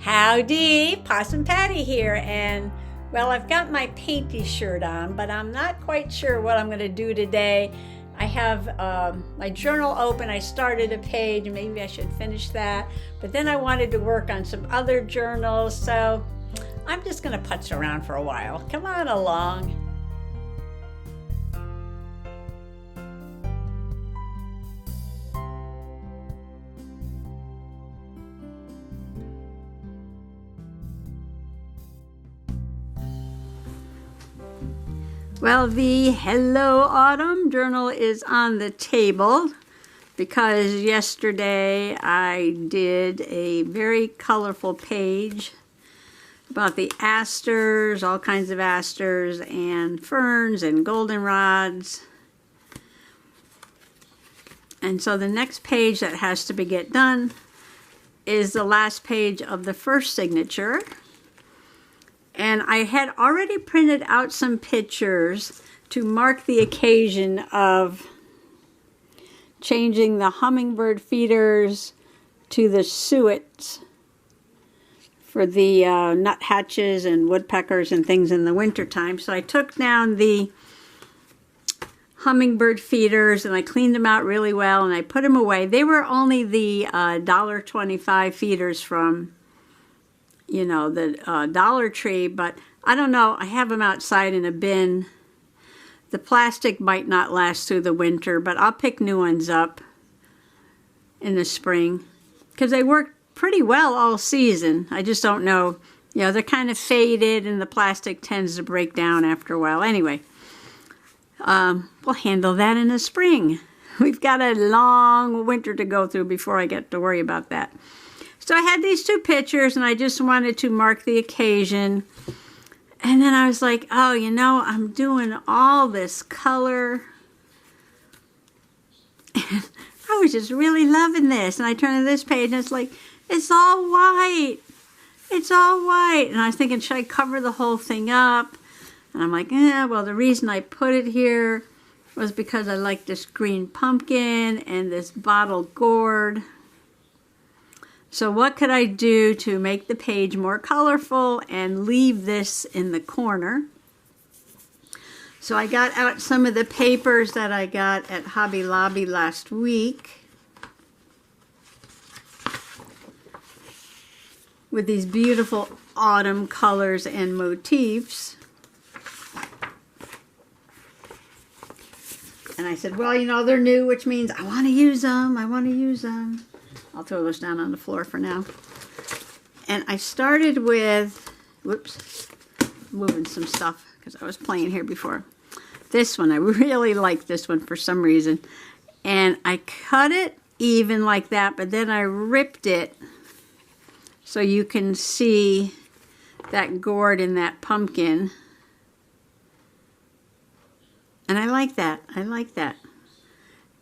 Howdy, Possum Patty here, and well, I've got my painty shirt on, but I'm not quite sure what I'm going to do today. I have my journal open. I started a page, maybe I should finish that, but then I wanted to work on some other journals, so I'm just going to putz around for a while. Come on along. Well, the Hello Autumn journal is on the table because yesterday I did a very colorful page about the asters, all kinds of asters and ferns and goldenrods. And so the next page that has to get done is the last page of the first signature. And I had already printed out some pictures to mark the occasion of changing the hummingbird feeders to the suets for the nuthatches and woodpeckers and things in the wintertime. So I took down the hummingbird feeders and I cleaned them out really well and I put them away. They were only the $1.25 feeders from the Dollar Tree, but I don't know, I have them outside in a bin. The plastic might not last through the winter, but I'll pick new ones up in the spring because they work pretty well all season. I just don't know, they're kind of faded and the plastic tends to break down after a while. Anyway, we'll handle that in the spring. We've got a long winter to go through before I get to worry about that. So I had these two pictures and I just wanted to mark the occasion. And then I was like, oh, I'm doing all this color. And I was just really loving this. And I turned to this page and it's like, it's all white. It's all white. And I was thinking, should I cover the whole thing up? And I'm like, well, the reason I put it here was because I like this green pumpkin and this bottle gourd. So what could I do to make the page more colorful and leave this in the corner? So I got out some of the papers that I got at Hobby Lobby last week with these beautiful autumn colors and motifs. And I said, well, they're new, which means I want to use them. I want to use them. I'll throw those down on the floor for now. And I started with, moving some stuff because I was playing here before. This one, I really like this one for some reason. And I cut it even like that, but then I ripped it so you can see that gourd in that pumpkin. And I like that. I like that.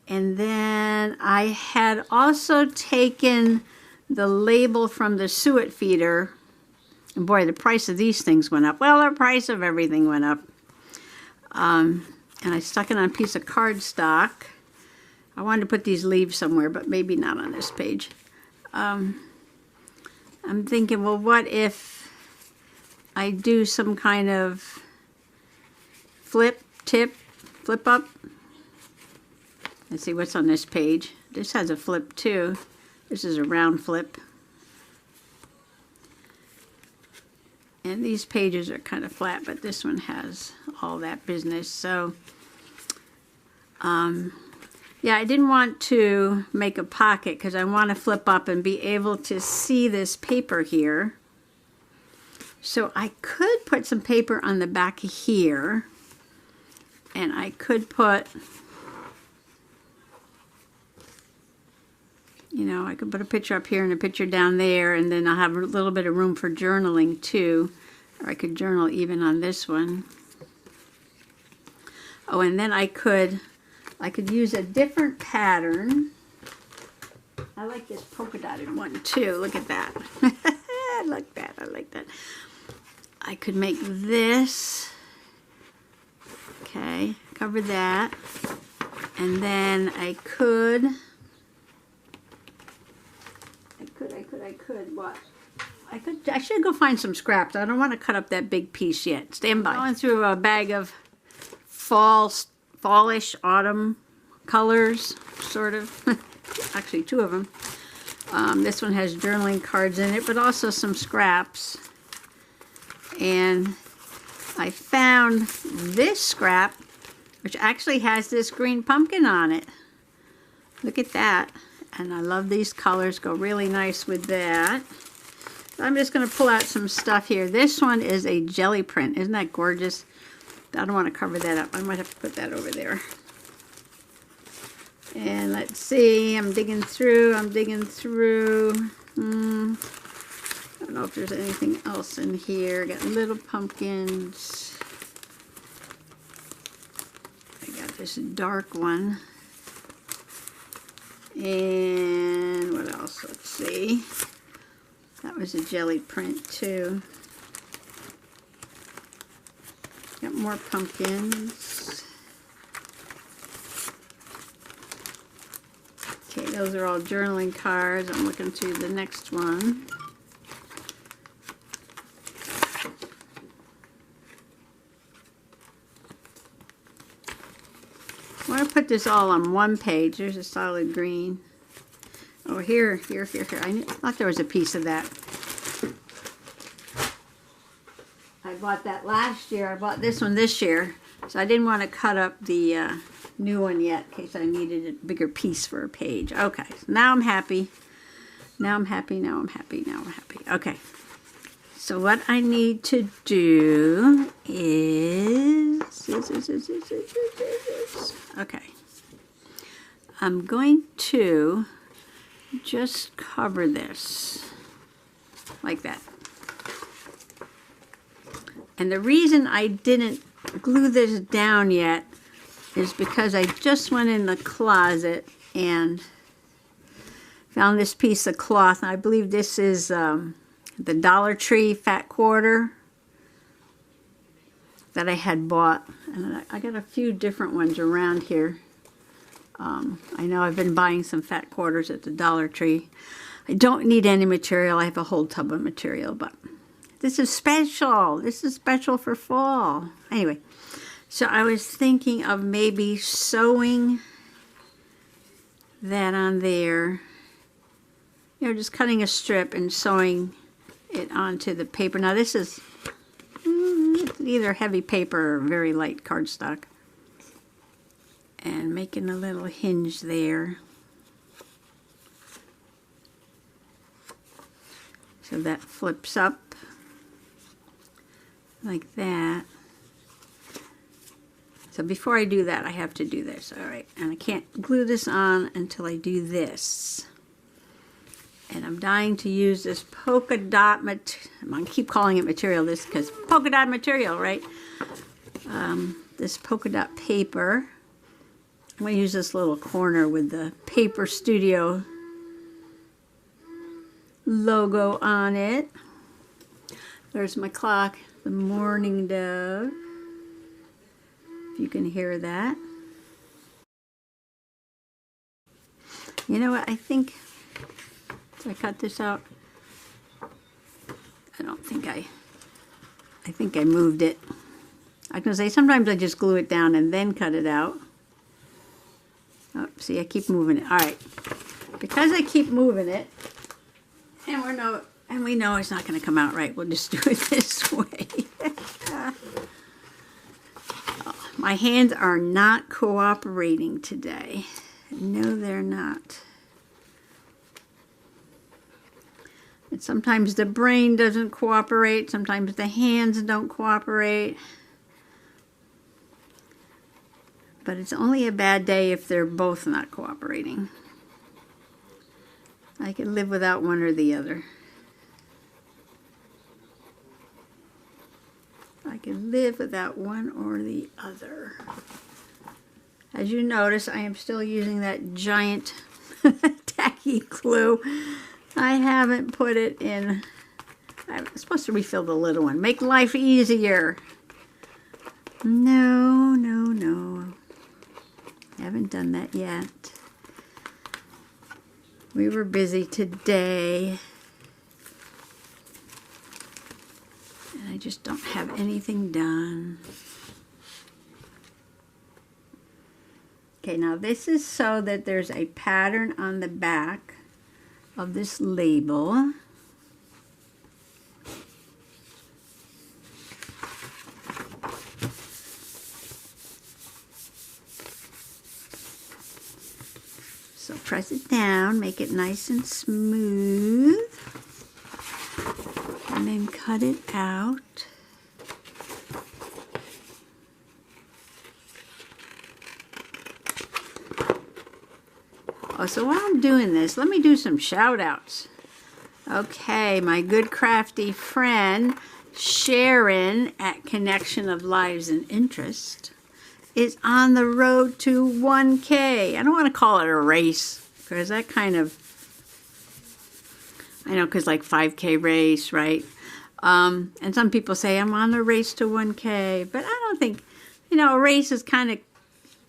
And then I had also taken the label from the Suet feeder. And boy, the price of these things went up. Well, the price of everything went up. And I stuck it on a piece of cardstock. I wanted to put these leaves somewhere, but maybe not on this page. I'm thinking, well, what if I do some kind of flip up? Let's see what's on this page. This has a flip too. This is a round flip. And these pages are kind of flat, but this one has all that business. So, yeah, I didn't want to make a pocket because I want to flip up and be able to see this paper here. So I could put some paper on the back here. And I could put... I could put a picture up here and a picture down there, and then I'll have a little bit of room for journaling too. Or I could journal even on this one. Oh, and then I could use a different pattern. I like this polka dotted one too. Look at that. I like that. I like that. I could make this. Okay, cover that. And then I could what? I should go find some scraps. I don't want to cut up that big piece yet. Stand by. Going through a bag of fallish autumn colors, sort of. Actually, two of them. This one has journaling cards in it, but also some scraps. And I found this scrap, which actually has this green pumpkin on it. Look at that. And I love these colors, go really nice with that. I'm just going to pull out some stuff here. This one is a jelly print. Isn't that gorgeous? I don't want to cover that up. I might have to put that over there. And let's see. I'm digging through. I don't know if there's anything else in here. Got little pumpkins. I got this dark one. And what else? Let's see. That was a jelly print too. Got more pumpkins. Okay, those are all journaling cards. I'm looking through the next one. I want to put this all on one page. There's a solid green. Oh, here. I thought there was a piece of that. I bought that last year. I bought this one this year. So I didn't want to cut up the new one yet in case I needed a bigger piece for a page. Okay, so now I'm happy. Now I'm happy. Okay. So what I need to do is... Okay. I'm going to just cover this like that. And the reason I didn't glue this down yet is because I just went in the closet and found this piece of cloth. I believe this is the Dollar Tree fat quarter that I had bought. And I got a few different ones around here. I know I've been buying some fat quarters at the Dollar Tree. I don't need any material. I have a whole tub of material, but this is special. This is special for fall. Anyway, so I was thinking of maybe sewing that on there. You know, just cutting a strip and sewing it onto the paper. Now this is either heavy paper or very light cardstock. And making a little hinge there. So that flips up like that. So before I do that, I have to do this. All right, and I can't glue this on until I do this. And I'm dying to use this polka dot I'm going to keep calling it material this because polka dot material, right? This polka dot paper. I'm going to use this little corner with the Paper Studio logo on it. There's my clock, the Morning Dove. If you can hear that. You know what? I think, did I cut this out? I don't think I think I moved it. I was going to say, sometimes I just glue it down and then cut it out. Oh, see, I keep moving it. All right. Because I keep moving it, and we know it's not going to come out right, we'll just do it this way. Oh, my hands are not cooperating today. No, they're not. And sometimes the brain doesn't cooperate. Sometimes the hands don't cooperate. But it's only a bad day if they're both not cooperating. I can live without one or the other. I can live without one or the other. As you notice, I am still using that giant tacky glue. I haven't put it in. I'm supposed to refill the little one. Make life easier. No. Haven't done that yet. We were busy today. I just don't have anything done. Okay, now this is so that there's a pattern on the back of this label. So press it down, make it nice and smooth, and then cut it out. Oh, so while I'm doing this, let me do some shout outs. Okay, my good crafty friend Sharon at Connection of Lives and Interest is on the road to 1K. I don't want to call it a race because that kind of, I know, because like 5K race, right? And some people say I'm on the race to 1K, but I don't think, you know, a race is kind of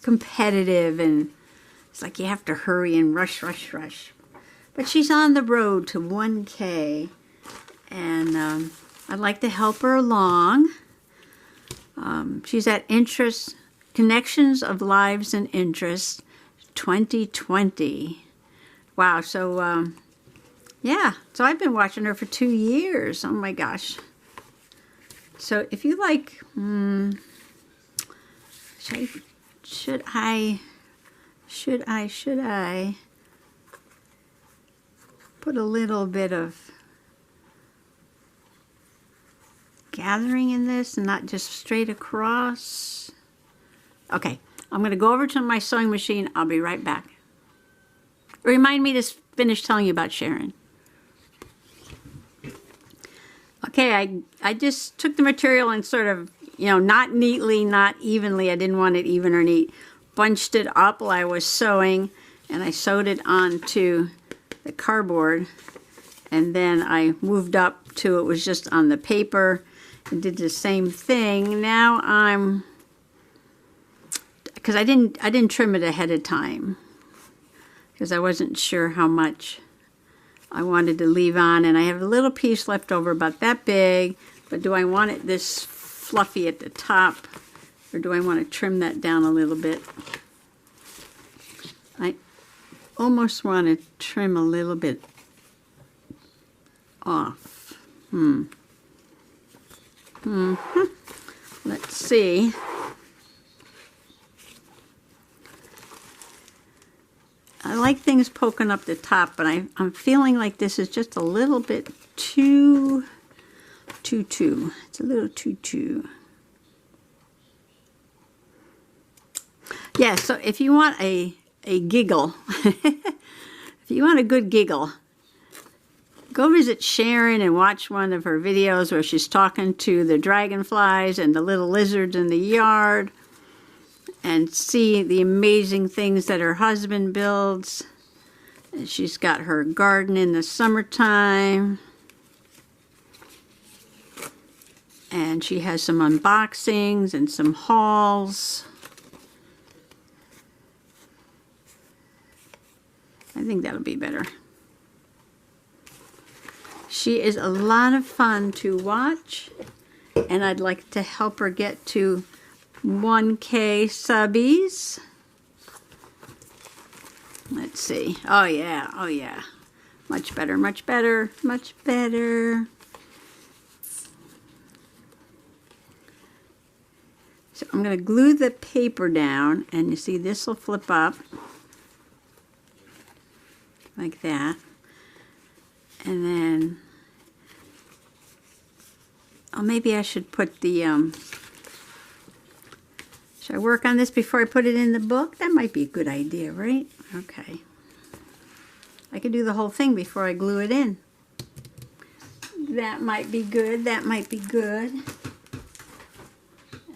competitive and it's like you have to hurry and rush, rush, rush. But she's on the road to 1K, and I'd like to help her along. She's at Connections of Lives and Interests 2020. Wow, so yeah, so I've been watching her for 2 years. Oh my gosh. So if you like, should I put a little bit of gathering in this and not just straight across? Okay, I'm going to go over to my sewing machine. I'll be right back. Remind me to finish telling you about Sharon. Okay, I just took the material and sort of, you know, not neatly, not evenly. I didn't want it even or neat. Bunched it up while I was sewing, and I sewed it onto the cardboard, and then I moved up to it was just on the paper and did the same thing. Now because I didn't trim it ahead of time because I wasn't sure how much I wanted to leave on, and I have a little piece left over about that big, but do I want it this fluffy at the top, or do I want to trim that down a little bit? I almost want to trim a little bit off. Let's see. I like things poking up the top, but I'm feeling like this is just a little bit too. It's a little too. Yeah, so if you want a giggle, if you want a good giggle, go visit Sharon and watch one of her videos where she's talking to the dragonflies and the little lizards in the yard and see the amazing things that her husband builds. And she's got her garden in the summertime. And she has some unboxings and some hauls. I think that'll be better. She is a lot of fun to watch, and I'd like to help her get to 1K subbies. Let's see. Oh yeah, oh yeah. Much better, much better, much better. So I'm going to glue the paper down, and you see this will flip up like that. And then, oh, maybe I should put the, should I work on this before I put it in the book? That might be a good idea, right? Okay. I could do the whole thing before I glue it in. That might be good, that might be good.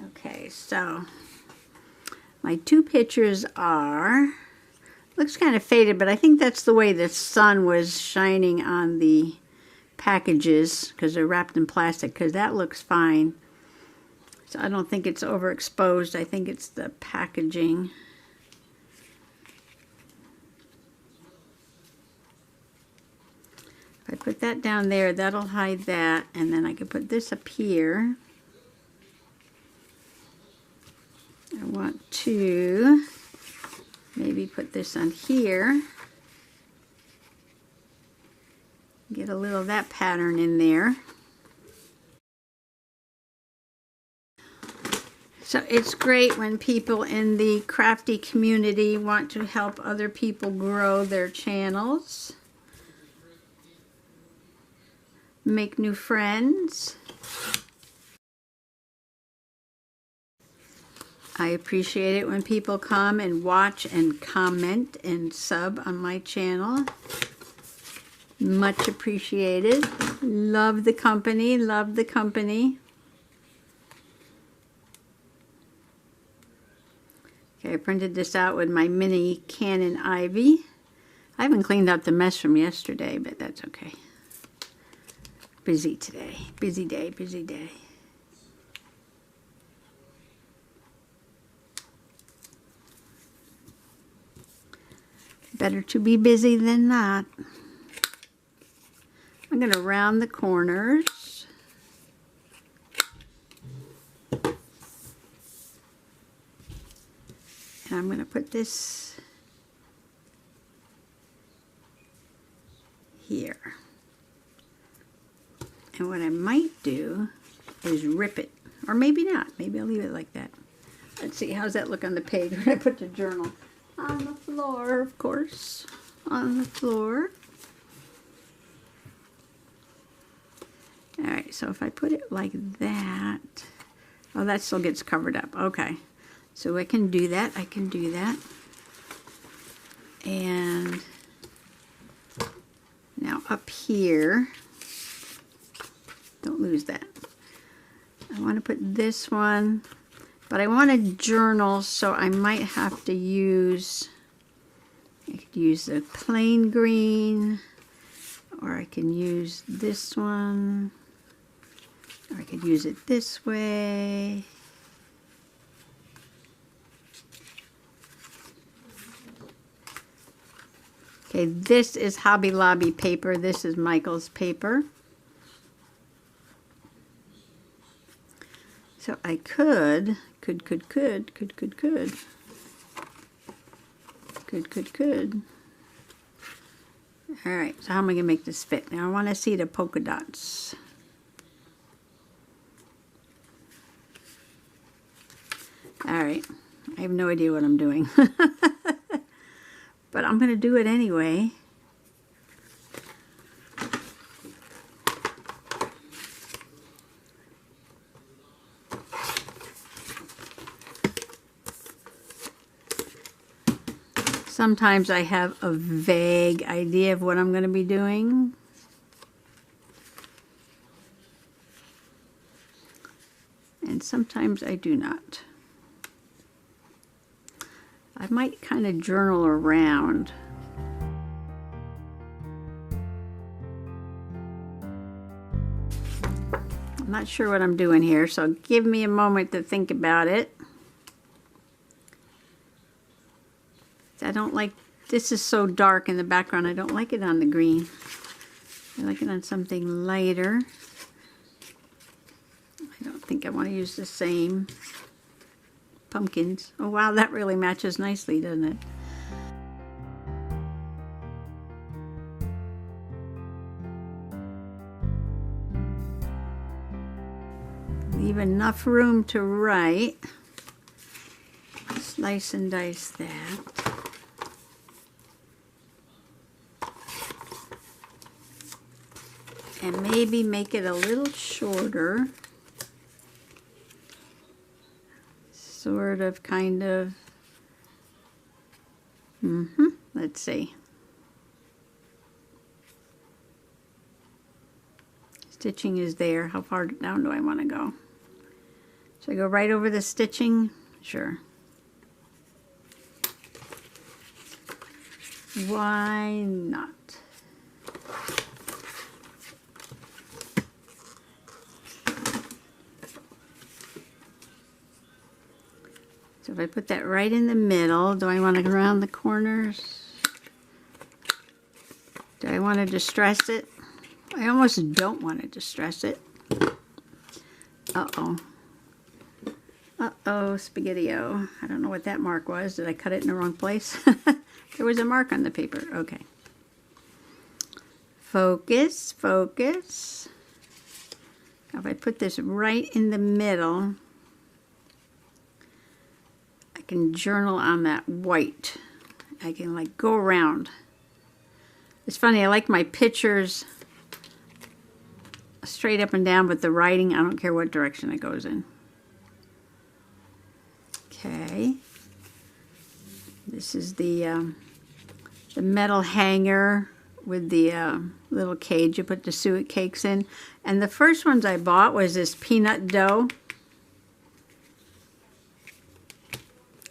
Okay, so my two pictures are, looks kind of faded, but I think that's the way the sun was shining on the packages because they're wrapped in plastic, because that looks fine. So I don't think it's overexposed. I think it's the packaging. If I put that down there, that'll hide that, and then I could put this up here. I want to maybe put this on here. Get a little of that pattern in there. So it's great when people in the crafty community want to help other people grow their channels, make new friends. I appreciate it when people come and watch and comment and sub on my channel. Much appreciated. Love the company, love the company. Okay, I printed this out with my mini Canon Ivy. I haven't cleaned up the mess from yesterday, but that's okay. Busy today. Busy day, busy day. Better to be busy than not. I'm going to round the corners. And I'm going to put this here. And what I might do is rip it. Or maybe not. Maybe I'll leave it like that. Let's see, how's that look on the page when I put the journal? On the floor, of course. On the floor. Alright, so if I put it like that, oh, that still gets covered up. Okay, so I can do that. I can do that. And now up here, don't lose that. I want to put this one, but I want a journal, so I might have to use, I could use the plain green, or I can use this one. Or I could use it this way. Okay, this is Hobby Lobby paper. This is Michael's paper. So I could. All right, so how am I gonna make this fit? Now I wanna see the polka dots. All right, I have no idea what I'm doing, but I'm going to do it anyway. Sometimes I have a vague idea of what I'm going to be doing. And sometimes I do not. I might kind of journal around. I'm not sure what I'm doing here, so give me a moment to think about it. I don't like, this is so dark in the background, I don't like it on the green. I like it on something lighter. I don't think I want to use the same. Pumpkins. Oh wow, that really matches nicely, doesn't it? Leave enough room to write. Slice and dice that. And maybe make it a little shorter. Sort of, kind of. Let's see. Stitching is there. How far down do I want to go? Should I go right over the stitching? Sure. Why not? So if I put that right in the middle, do I want to go around the corners? Do I want to distress it? I almost don't want to distress it. Uh-oh. Uh-oh, Spaghetti-O. I don't know what that mark was. Did I cut it in the wrong place? There was a mark on the paper. Okay. Focus, focus. Now if I put this right in the middle, I can journal on that white. I can like go around. It's funny, I like my pictures straight up and down, but the writing, I don't care what direction it goes in. Okay. This is the metal hanger with the little cage you put the suet cakes in. And the first ones I bought was this peanut dough.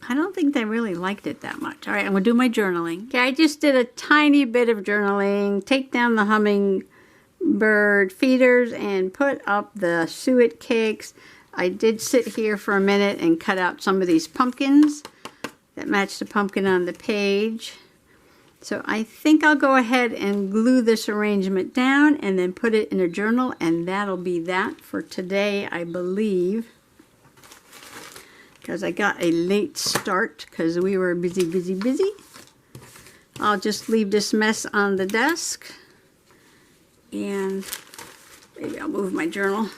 I don't think they really liked it that much. All right, I'm going to do my journaling. Okay, I just did a tiny bit of journaling. Take down the hummingbird feeders and put up the suet cakes. I did sit here for a minute and cut out some of these pumpkins that match the pumpkin on the page. So I think I'll go ahead and glue this arrangement down and then put it in a journal, and that'll be that for today, I believe. Because I got a late start because we were busy. I'll just leave this mess on the desk, and maybe I'll move my journal.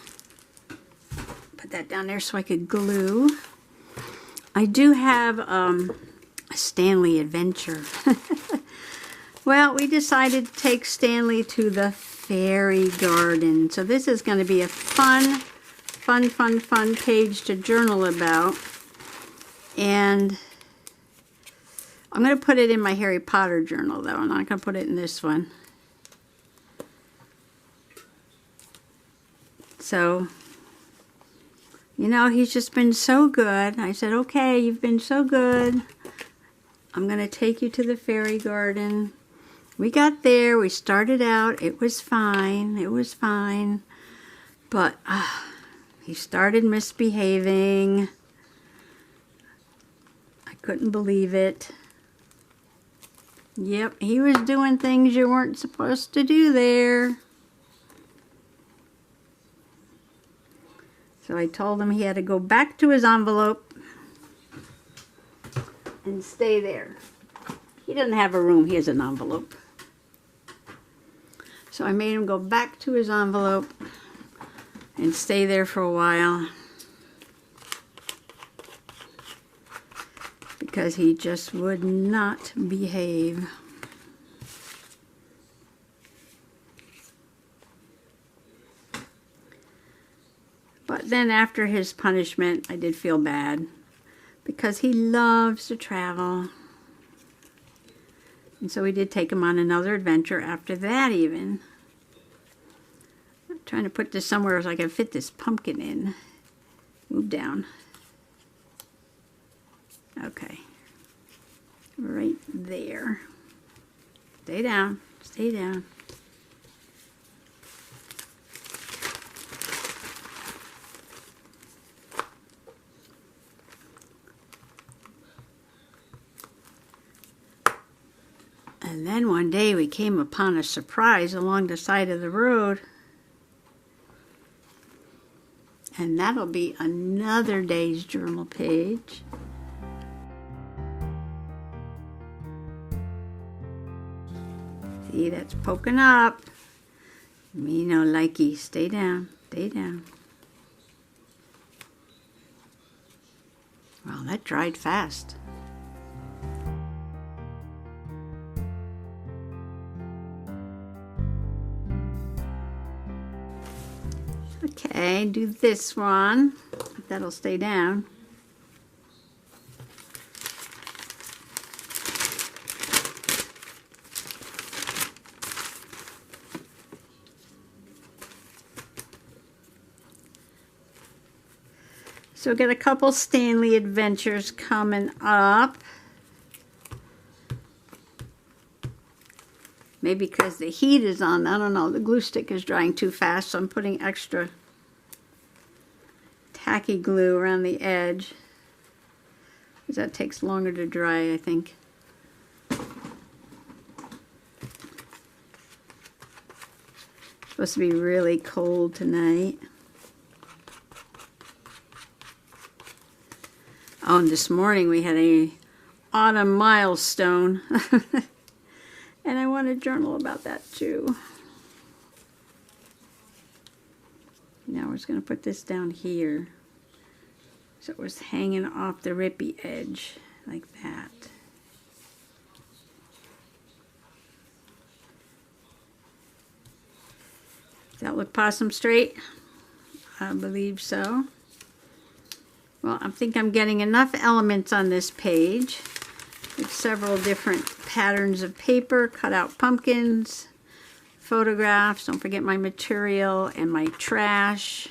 Put that down there so I could glue. I do have a Stanley adventure. Well, we decided to take Stanley to the fairy garden. So this is going to be a fun page to journal about. And I'm going to put it in my Harry Potter journal, though. I'm not going to put it in this one. So, you know, he's just been so good. I said, okay, you've been so good. I'm going to take you to the fairy garden. We got there. We started out. It was fine. It was fine. But he started misbehaving. I couldn't believe it. Yep, he was doing things you weren't supposed to do there. So I told him he had to go back to his envelope and stay there. He doesn't have a room, he has an envelope. So I made him go back to his envelope and stay there for a while because he just would not behave. But then after his punishment, I did feel bad because he loves to travel. And so we did take him on another adventure after that even. I'm trying to put this somewhere so I can fit this pumpkin in. Move down. Okay. Right there. Stay down. Stay down. And then one day we came upon a surprise along the side of the road. And that'll be another day's journal page. See, that's poking up. Me no likey. Stay down. Stay down. Well, that dried fast. Okay, do this one. That'll stay down. So we've got a couple Stanley adventures coming up. Maybe because the heat is on, I don't know, the glue stick is drying too fast, so I'm putting extra tacky glue around the edge. Because that takes longer to dry, I think. Supposed to be really cold tonight. Oh, and this morning we had a autumn milestone. And I want to journal about that too. Now we're just going to put this down here. So it was hanging off the rippy edge like that. Does that look possum straight? I believe so. Well, I think I'm getting enough elements on this page with several different patterns of paper, cut out pumpkins, photographs, don't forget my material and my trash.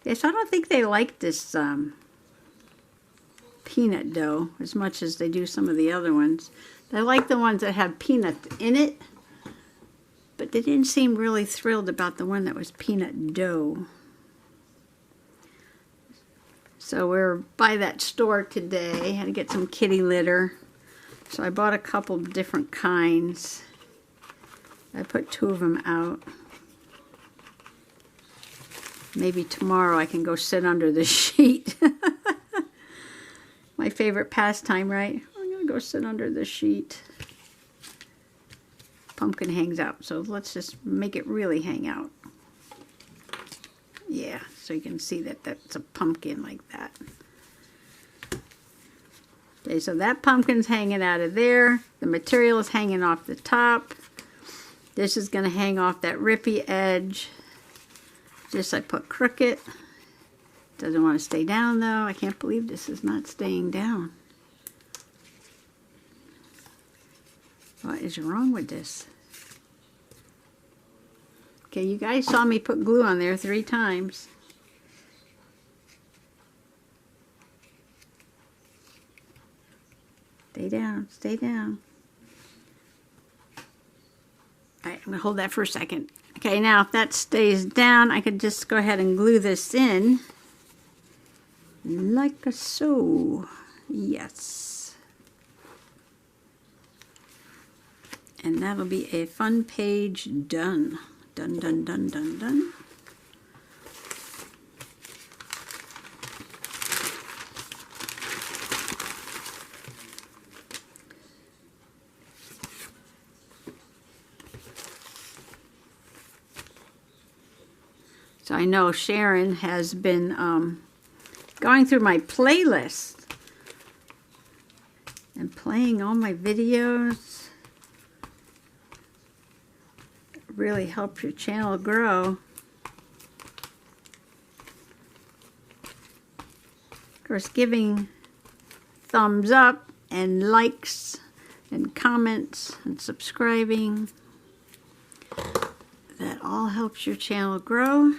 Yes, I don't think they like this peanut dough as much as they do some of the other ones. They like the ones that have peanut in it, but they didn't seem really thrilled about the one that was peanut dough. So we're by that store today. Had to get some kitty litter. So I bought a couple of different kinds. I put 2 of them out. Maybe tomorrow I can go sit under the sheet. My favorite pastime, right? I'm going to go sit under the sheet. Pumpkin hangs out, so let's just make it really hang out. Yeah, so you can see that that's a pumpkin like that. Okay, so that pumpkin's hanging out of there. The material is hanging off the top. This is going to hang off that rippy edge. This I put crooked. Doesn't want to stay down though. I can't believe this is not staying down. What is wrong with this? Okay, you guys saw me put glue on there 3 times. Stay down, stay down. All right, I'm gonna hold that for a second. Okay, now if that stays down, I could just go ahead and glue this in. Like so. Yes. And that'll be a fun page done. Done, done, done, done, done. So I know Sharon has been going through my playlist and playing all my videos. It really helps your channel grow. Of course, giving thumbs up and likes and comments and subscribing, that all helps your channel grow.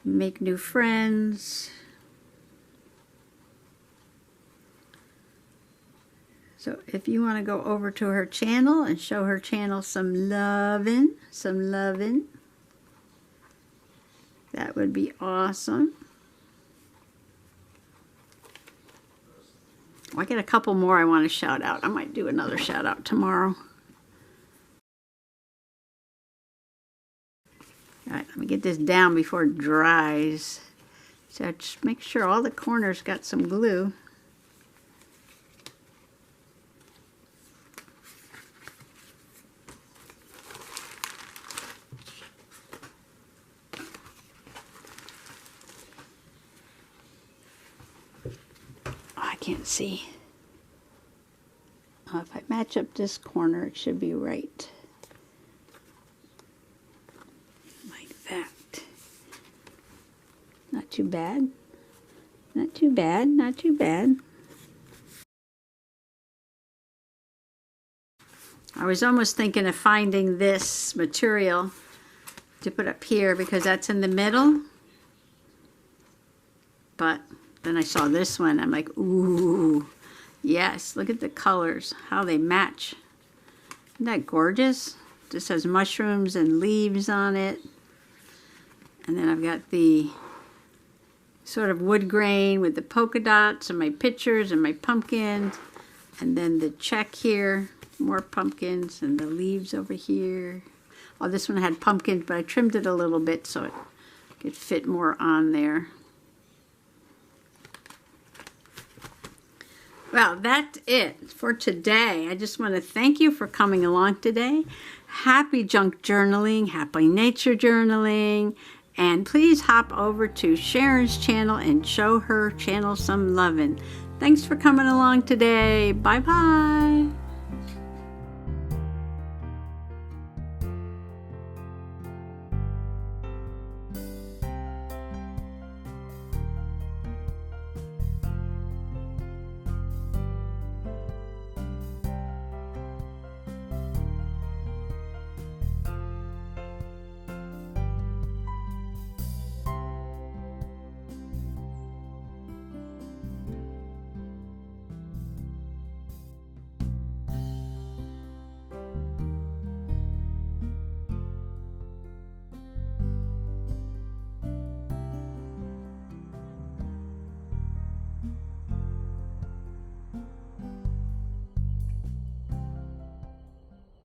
Make new friends. So if you want to go over to her channel and show her channel some loving, that would be awesome. I get a couple more I want to shout out. I might do another shout out tomorrow. All right, let me get this down before it dries. So just make sure all the corners got some glue. I can't see. If I match up this corner, it should be right. Not too bad. Not too bad. Not too bad. I was almost thinking of finding this material to put up here because that's in the middle. But then I saw this one. I'm like, ooh, yes. Look at the colors, how they match. Isn't that gorgeous? This has mushrooms and leaves on it. And then I've got the sort of wood grain with the polka dots and my pictures and my pumpkins. And then the check here. more pumpkins and the leaves over here. Oh, this one had pumpkins, but I trimmed it a little bit so it could fit more on there. Well, that's it for today. I just want to thank you for coming along today. Happy junk journaling, happy nature journaling, and please hop over to Sharon's channel and show her channel some loving. Thanks for coming along today. Bye-bye.